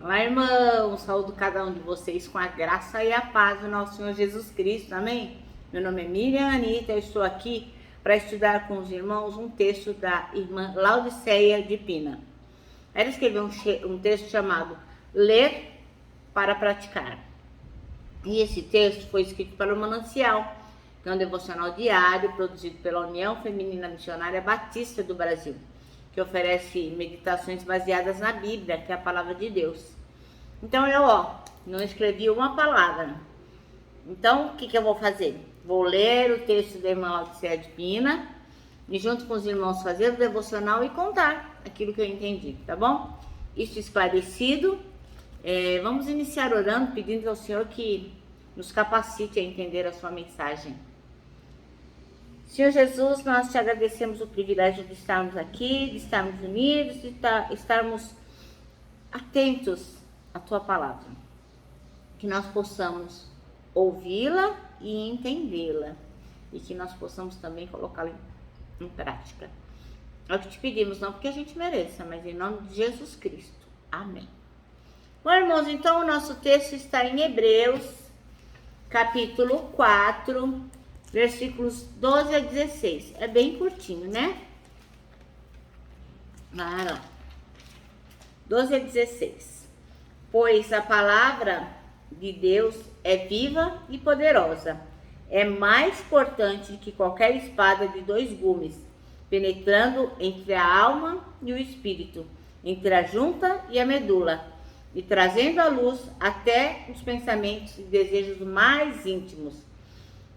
Olá, irmãos, saúdo cada um de vocês com a graça e a paz do nosso Senhor Jesus Cristo, amém? Meu nome é Miriam Anitta, eu estou aqui para estudar com os irmãos um texto da irmã Laudiceia de Pina. Ela escreveu um texto chamado Ler para Praticar. E esse texto foi escrito para o Manancial, que é um devocional diário produzido pela União Feminina Missionária Batista do Brasil, que oferece meditações baseadas na Bíblia, que é a palavra de Deus. Então eu, não escrevi uma palavra. Então, o que eu vou fazer? Vou ler o texto da irmã Laudiceia de Pina e junto com os irmãos fazer o devocional e contar aquilo que eu entendi, tá bom? Isso esclarecido, vamos iniciar orando, pedindo ao Senhor que nos capacite a entender a sua mensagem. Senhor Jesus, nós te agradecemos o privilégio de estarmos aqui, de estarmos unidos, de estarmos atentos à tua palavra. Que nós possamos ouvi-la e entendê-la. E que nós possamos também colocá-la em prática. É o que te pedimos, não porque a gente mereça, mas em nome de Jesus Cristo. Amém. Bom, irmãos, então o nosso texto está em Hebreus, capítulo 4, versículos 12 a 16. É bem curtinho, né? Claro. 12 a 16. Pois a palavra de Deus é viva e poderosa. É mais cortante que qualquer espada de 2 gumes, penetrando entre a alma e o espírito, entre a junta e a medula, e trazendo à luz até os pensamentos e desejos mais íntimos.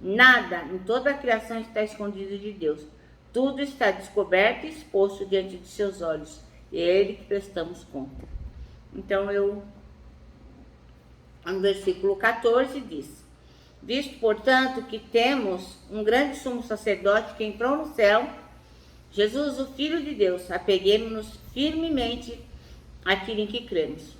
Nada em toda a criação está escondido de Deus. Tudo está descoberto e exposto diante de seus olhos. E é Ele que prestamos conta. Então, no versículo 14 diz: visto, portanto, que temos um grande sumo sacerdote que entrou no céu, Jesus, o Filho de Deus, apeguemo-nos firmemente àquilo em que cremos.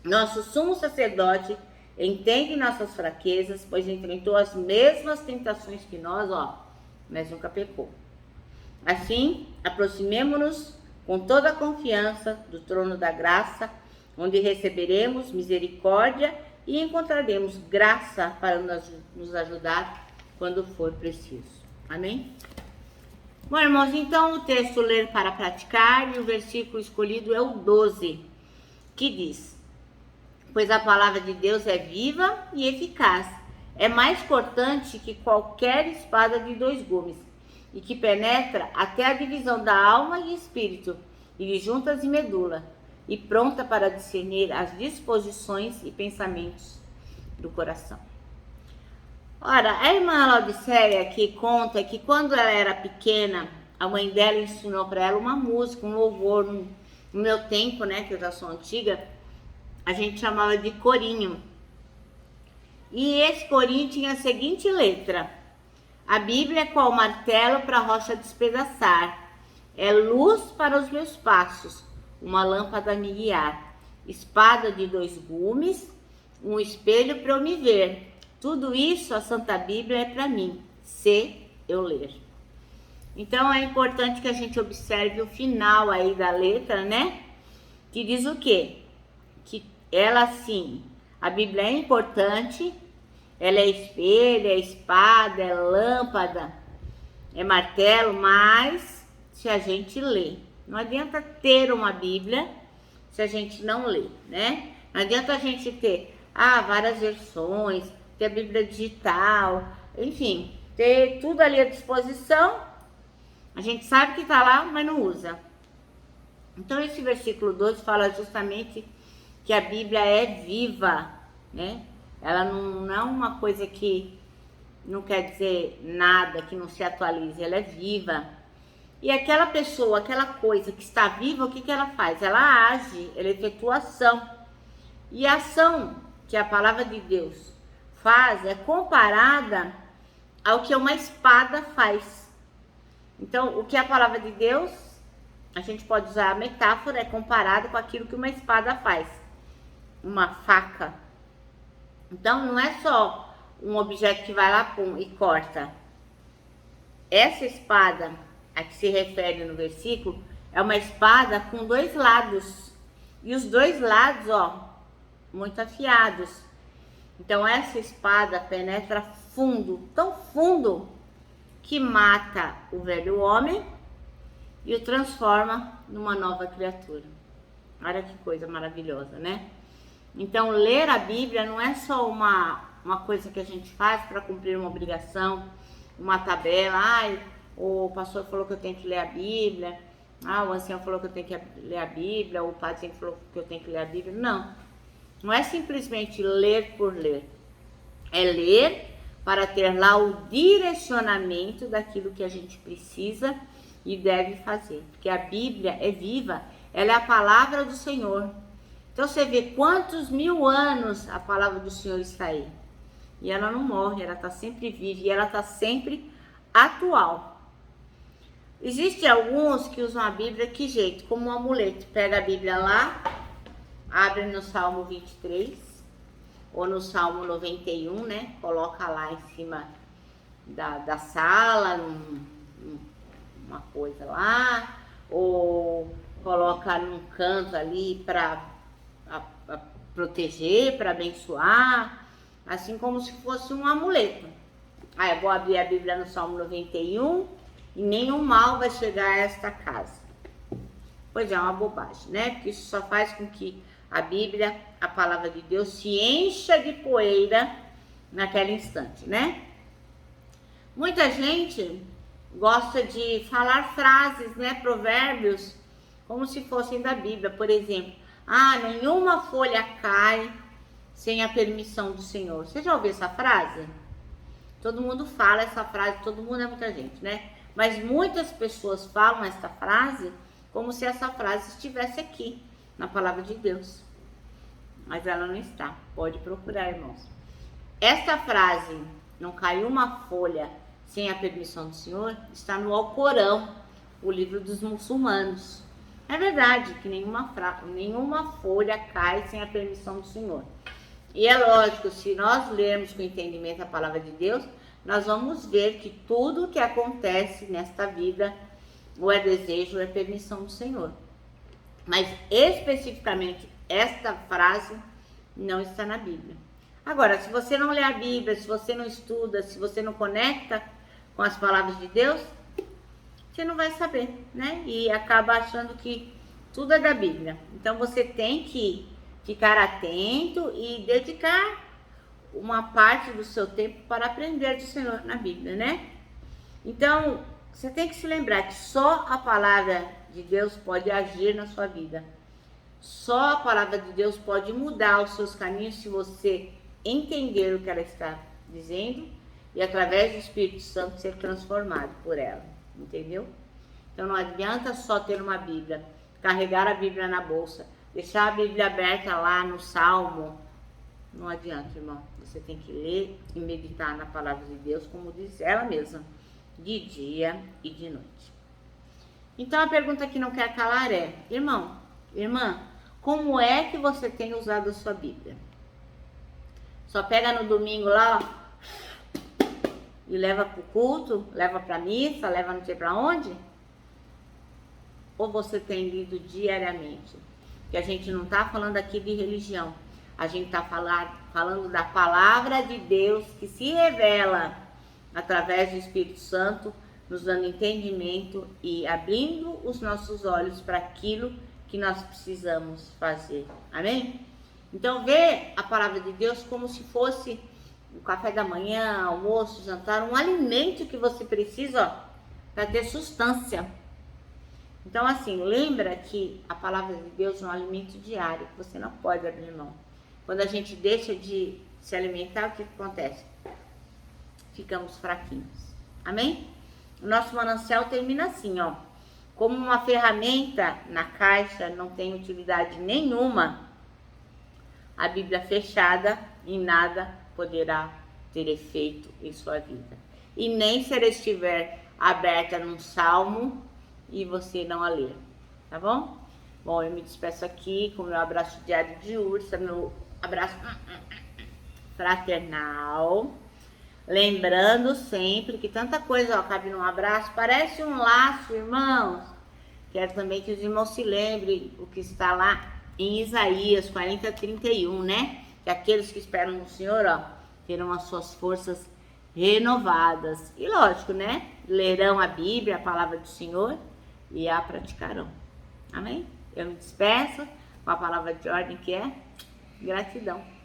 Nosso sumo sacerdote entende nossas fraquezas, pois enfrentou as mesmas tentações que nós, mas nunca pecou. Assim, aproximemo-nos com toda a confiança do trono da graça, onde receberemos misericórdia e encontraremos graça para nos ajudar quando for preciso. Amém? Bom, irmãos, então o texto ler para praticar e o versículo escolhido é o 12, que diz: pois a palavra de Deus é viva e eficaz, é mais cortante que qualquer espada de 2 gumes, e que penetra até a divisão da alma e espírito, e de juntas e medula, e pronta para discernir as disposições e pensamentos do coração. Ora, a irmã Laudiceia aqui conta que quando ela era pequena, a mãe dela ensinou para ela uma música, um louvor. No meu tempo, né, que eu já sou antiga, a gente chamava de corinho. E esse corinho tinha a seguinte letra: a Bíblia é qual martelo para a rocha despedaçar, é luz para os meus passos, uma lâmpada a me guiar, espada de 2 gumes, um espelho para eu me ver. Tudo isso a Santa Bíblia é para mim, se eu ler. Então é importante que a gente observe o final aí da letra, né? Que diz o quê? Que ela, sim, a Bíblia é importante, ela é espelho, é espada, é lâmpada, é martelo, mas se a gente lê. Não adianta ter uma Bíblia se a gente não lê, né? Não adianta a gente ter várias versões, ter a Bíblia digital, enfim, ter tudo ali à disposição. A gente sabe que tá lá, mas não usa. Então esse versículo 12 fala justamente que a Bíblia é viva, né? Ela não é uma coisa que não quer dizer nada, que não se atualize, ela é viva. E aquela pessoa, aquela coisa que está viva, o que ela faz? Ela age, ela efetua ação. E a ação que a palavra de Deus faz é comparada ao que uma espada faz. Então, o que a palavra de Deus, a gente pode usar a metáfora, é comparado com aquilo que uma espada faz. Uma faca. Então, não é só um objeto que vai lá e corta. Essa espada a que se refere no versículo é uma espada com 2 lados. e os dois lados, ó, muito afiados. Então essa espada penetra fundo, tão fundo, que mata o velho homem e o transforma numa nova criatura. Olha que coisa maravilhosa, né? Então ler a Bíblia não é só uma coisa que a gente faz para cumprir uma obrigação, uma tabela. Ai, o pastor falou que eu tenho que ler a Bíblia. Ah, o ancião falou que eu tenho que ler a Bíblia. O padre falou que eu tenho que ler a Bíblia. Não, não é simplesmente ler por ler. É ler para ter lá o direcionamento daquilo que a gente precisa e deve fazer. Porque a Bíblia é viva, ela é a palavra do Senhor. Então você vê quantos 1000 anos a palavra do Senhor está aí. E ela não morre, ela está sempre viva e ela está sempre atual. Existem alguns que usam a Bíblia que jeito? Como um amuleto. Pega a Bíblia lá, abre no Salmo 23 ou no Salmo 91, né? Coloca lá em cima da sala, uma coisa lá, ou coloca num canto ali para proteger, para abençoar, assim como se fosse um amuleto. Aí eu vou abrir a Bíblia no Salmo 91 e nenhum mal vai chegar a esta casa. Pois é, uma bobagem, né? Porque isso só faz com que a Bíblia, a palavra de Deus, se encha de poeira naquele instante, né? Muita gente gosta de falar frases, né? Provérbios, como se fossem da Bíblia. Por exemplo, nenhuma folha cai sem a permissão do Senhor. Você já ouviu essa frase? Todo mundo fala essa frase, todo mundo é muita gente, né? Mas muitas pessoas falam essa frase como se essa frase estivesse aqui, na palavra de Deus. Mas ela não está. Pode procurar, irmãos. Essa frase, não caiu uma folha sem a permissão do Senhor, está no Alcorão, o livro dos muçulmanos. É verdade que nenhuma folha cai sem a permissão do Senhor. E é lógico, se nós lermos com entendimento a palavra de Deus, nós vamos ver que tudo que acontece nesta vida, ou é desejo, ou é permissão do Senhor. Mas especificamente esta frase não está na Bíblia. Agora, se você não lê a Bíblia, se você não estuda, se você não conecta com as palavras de Deus, você não vai saber, né? E acaba achando que tudo é da Bíblia. Então você tem que ficar atento e dedicar uma parte do seu tempo para aprender do Senhor na Bíblia, né? Então, você tem que se lembrar que só a palavra de Deus pode agir na sua vida. Só a palavra de Deus pode mudar os seus caminhos se você entender o que ela está dizendo e através do Espírito Santo ser transformado por ela, entendeu? Então não adianta só ter uma Bíblia, carregar a Bíblia na bolsa, deixar a Bíblia aberta lá no Salmo. Não adianta, irmão. Você tem que ler e meditar na palavra de Deus, como diz ela mesma, de dia e de noite. Então a pergunta que não quer calar é: irmão, irmã, como é que você tem usado a sua Bíblia? Só pega no domingo lá, ó, e leva para o culto, leva para a missa, leva não sei para onde? Ou você tem lido diariamente? Que a gente não está falando aqui de religião, a gente está falando da palavra de Deus que se revela através do Espírito Santo, nos dando entendimento e abrindo os nossos olhos para aquilo que nós precisamos fazer. Amém? Então vê a palavra de Deus como se fosse o café da manhã, almoço, jantar, um alimento que você precisa para ter substância. Então assim, lembra que a palavra de Deus é um alimento diário, que você não pode abrir mão. Quando a gente deixa de se alimentar, o que acontece? Ficamos fraquinhos. Amém? O nosso manancial termina assim, ó. Como uma ferramenta na caixa não tem utilidade nenhuma, a Bíblia fechada em nada poderá ter efeito em sua vida. E nem se ela estiver aberta num salmo e você não a ler. Tá bom? Bom, eu me despeço aqui com meu abraço diário de ursa, meu abraço fraternal. Lembrando sempre que tanta coisa cabe num abraço, parece um laço, irmãos. Quero também que os irmãos se lembrem o que está lá em Isaías 40:31, né? Que aqueles que esperam no Senhor, ó, terão as suas forças renovadas. E lógico, né? Lerão a Bíblia, a palavra do Senhor, e a praticarão. Amém? Eu me despeço com a palavra de ordem que é gratidão.